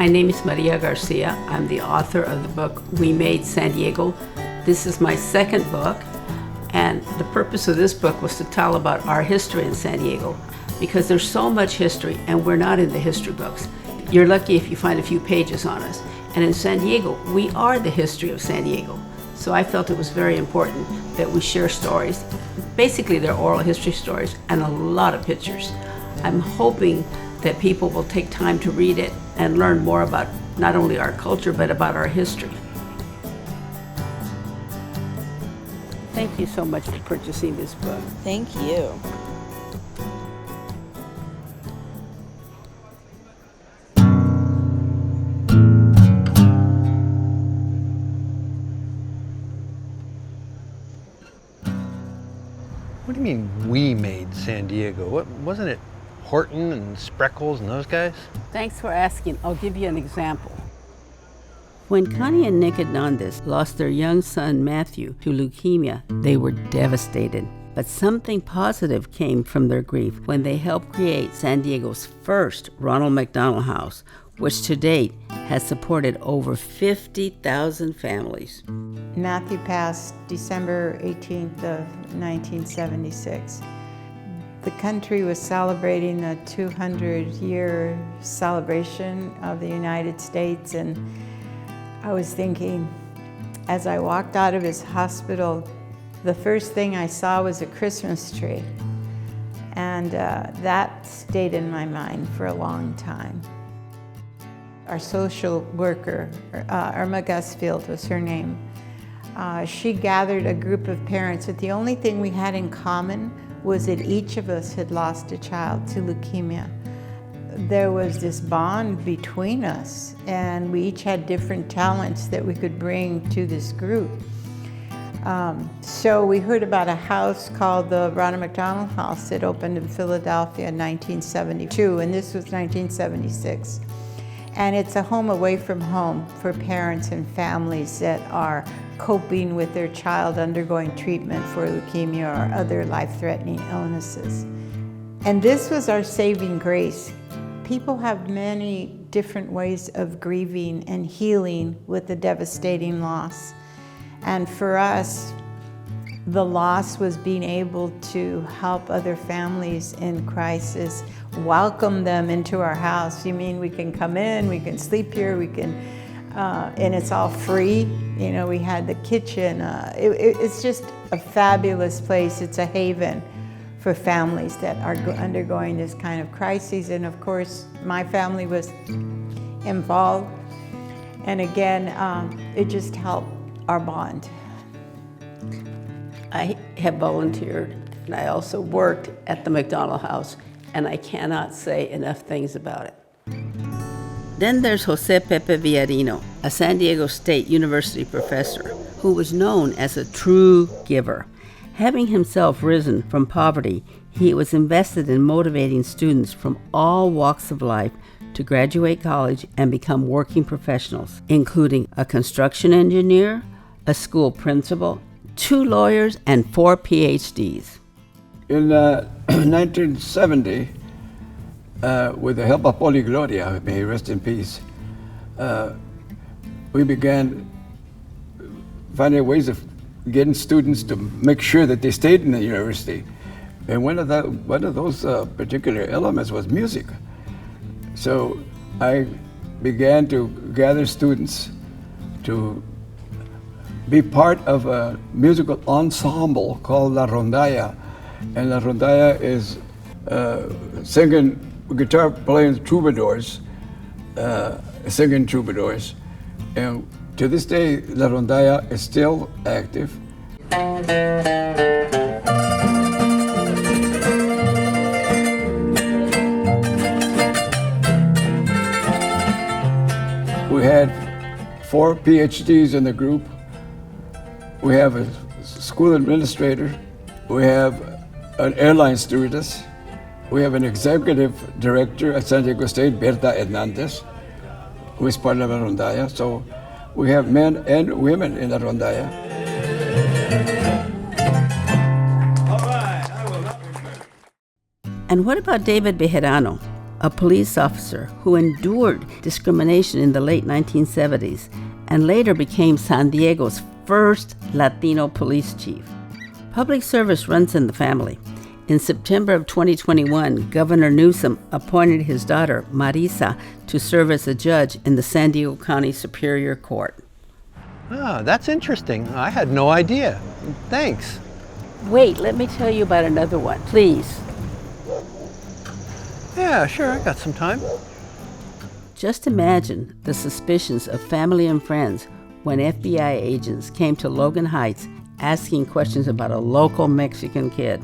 name is Maria Garcia. I'm the author of the book We Made San Diego. This is my second book, and the purpose of this book was to tell about our history in San Diego, because there's so much history and we're not in the history books. You're lucky if you find a few pages on us. And in San Diego, we are the history of San Diego. So I felt it was very important that we share stories. Basically, they're oral history stories and a lot of pictures. I'm hoping that people will take time to read it and learn more about not only our culture, but about our history. Thank you so much for purchasing this book. Thank you. What do you mean, we made San Diego? Wasn't it Horton and Spreckles and those guys? Thanks for asking. I'll give you an example. When Connie and Nick Hernandez lost their young son Matthew to leukemia, they were devastated. But something positive came from their grief when they helped create San Diego's first Ronald McDonald House, which to date has supported over 50,000 families. Matthew passed December 18th of 1976. The country was celebrating the 200-year celebration of the United States, and I was thinking, as I walked out of his hospital, the first thing I saw was a Christmas tree, and that stayed in my mind for a long time. Our social worker, Irma Gusfield was her name, she gathered a group of parents that the only thing we had in common was that each of us had lost a child to leukemia. There was this bond between us, and we each had different talents that we could bring to this group. So we heard about a house called the Ronald McDonald House that opened in Philadelphia in 1972, and this was 1976. And it's a home away from home for parents and families that are coping with their child undergoing treatment for leukemia or other life-threatening illnesses. And this was our saving grace. People have many different ways of grieving and healing with a devastating loss. And for us, the loss was being able to help other families in crisis, welcome them into our house. You mean we can come in, we can sleep here, we can, and it's all free. You know, we had the kitchen. It's just a fabulous place. It's a haven for families that are undergoing this kind of crisis. And of course, my family was involved. And again, it just helped our bond. I have volunteered, and I also worked at the McDonald House, and I cannot say enough things about it. Then there's Jose Pepe Villarino, a San Diego State University professor who was known as a true giver. Having himself risen from poverty, he was invested in motivating students from all walks of life to graduate college and become working professionals, including a construction engineer, a school principal, 2 lawyers, and 4 PhDs. In 1970, with the help of Poli Gloria, may he rest in peace, we began finding ways of getting students to make sure that they stayed in the university. And one of those particular elements was music. So I began to gather students to be part of a musical ensemble called La Rondalla. And La Rondalla is singing, guitar playing troubadours, singing troubadours. And to this day, La Rondalla is still active. We had 4 PhDs in the group. We have a school administrator. We have an airline stewardess. We have an executive director at San Diego State, Berta Hernandez, who is part of La Rondalla. So we have men and women in La Rondalla. And what about David Bejarano? a police officer who endured discrimination in the late 1970s and later became San Diego's first Latino police chief. Public service runs in the family. In September of 2021, Governor Newsom appointed his daughter, Marisa, to serve as a judge in the San Diego County Superior Court. Ah, that's interesting. I had no idea. Thanks. Wait, let me tell you about another one, please. Yeah, sure, I got some time. Just imagine the suspicions of family and friends when FBI agents came to Logan Heights asking questions about a local Mexican kid.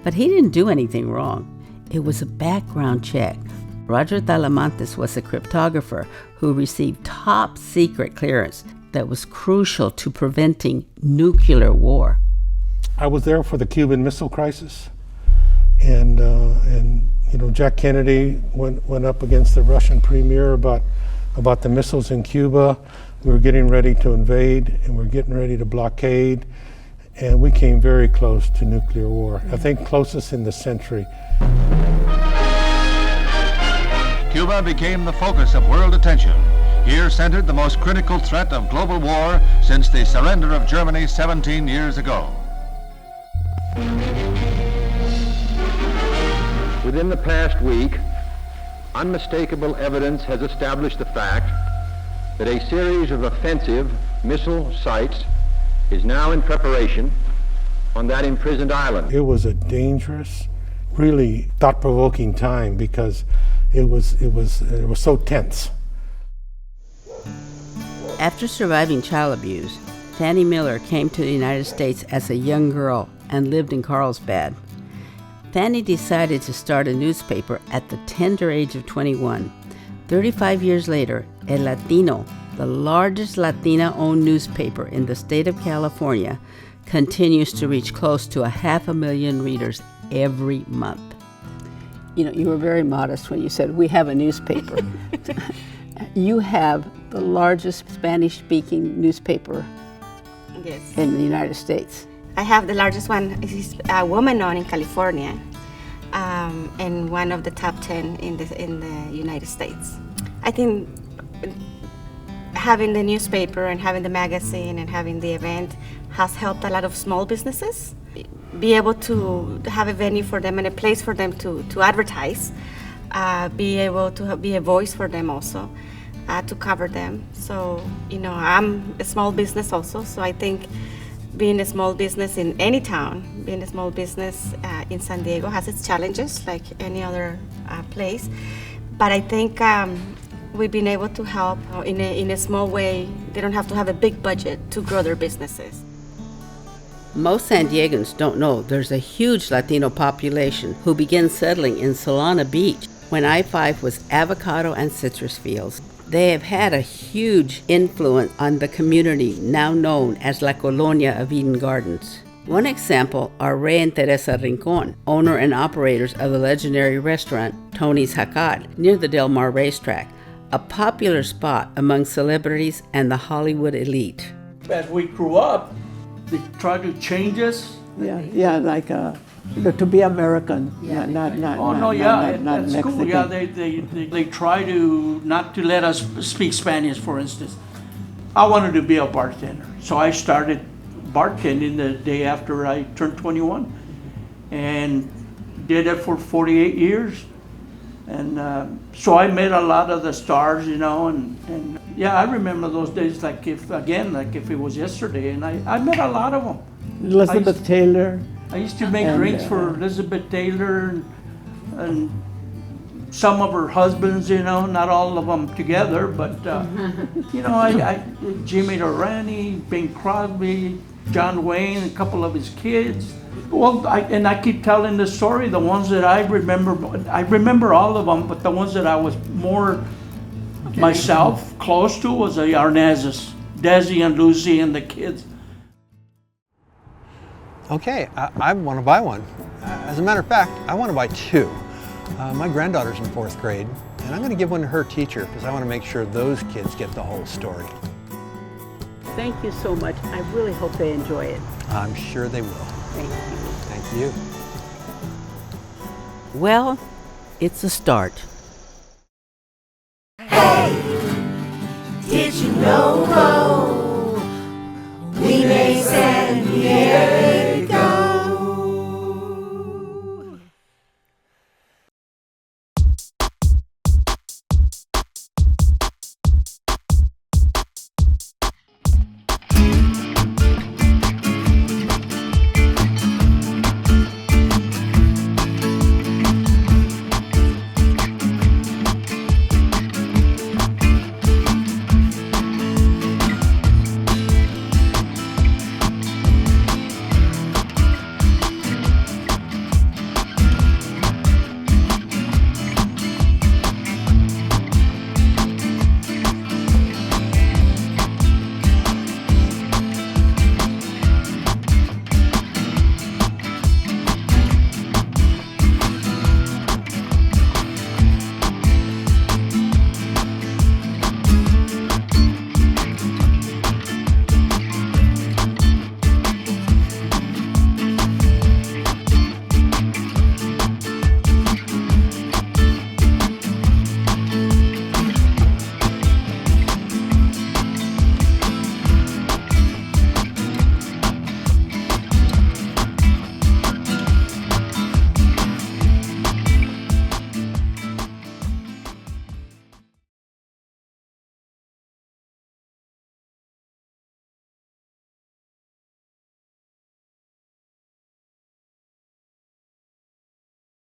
But he didn't do anything wrong. It was a background check. Roger Talamantes was a cryptographer who received top secret clearance that was crucial to preventing nuclear war. I was there for the Cuban Missile Crisis, and Jack Kennedy went up against the Russian premier about the missiles in Cuba. We were getting ready to invade, and we were getting ready to blockade, and we came very close to nuclear war. I think closest in the century. Cuba became the focus of world attention. Here centered the most critical threat of global war since the surrender of Germany 17 years ago. Within the past week, unmistakable evidence has established the fact that a series of offensive missile sites is now in preparation on that imprisoned island. It was a dangerous, really thought-provoking time because it was so tense. After surviving child abuse, Fannie Miller came to the United States as a young girl and lived in Carlsbad. Fannie decided to start a newspaper at the tender age of 21. 35 years later, El Latino, the largest Latina-owned newspaper in the state of California, continues to reach close to 500,000 readers every month. You know, you were very modest when you said, we have a newspaper. You have the largest Spanish-speaking newspaper Yes. in the United States. I have the largest one. It's a woman-owned in California, and one of the top 10 in the United States. I think having the newspaper and having the magazine and having the event has helped a lot of small businesses be able to have a venue for them and a place for them to advertise, be able to be a voice for them also, to cover them. So, you know, I'm a small business also, so I think being a small business in any town, being a small business in San Diego has its challenges like any other place. But I think we've been able to help in a small way. They don't have to have a big budget to grow their businesses. Most San Diegans don't know there's a huge Latino population who began settling in Solana Beach when I-5 was avocado and citrus fields. They have had a huge influence on the community now known as La Colonia of Eden Gardens. One example are Ray and Teresa Rincon, owner and operators of the legendary restaurant Tony's Jacal near the Del Mar racetrack, a popular spot among celebrities and the Hollywood elite. As we grew up, they tried to change us. Yeah, like to be American, not at school, Mexican. they try to not to let us speak Spanish, for instance. I wanted to be a bartender, so I started bartending the day after I turned 21, and did it for 48 years. And so I met a lot of the stars, you know, and yeah, I remember those days like if it was yesterday, and I met a lot of them. Elizabeth Taylor. I used to make drinks for Elizabeth Taylor and some of her husbands, you know, not all of them together, but you know, I Jimmy Durante, Bing Crosby, John Wayne, a couple of his kids. Well, I keep telling the story. The ones that I remember all of them, but the ones that I was more myself close to was the Arnazes, Desi and Lucy and the kids. Okay, I want to buy one. As a matter of fact, I want to buy two. My granddaughter's in 4th grade, and I'm going to give one to her teacher because I want to make sure those kids get the whole story. Thank you so much. I really hope they enjoy it. I'm sure they will. Thank you. Thank you. Well, it's a start. no road. We made San Diego.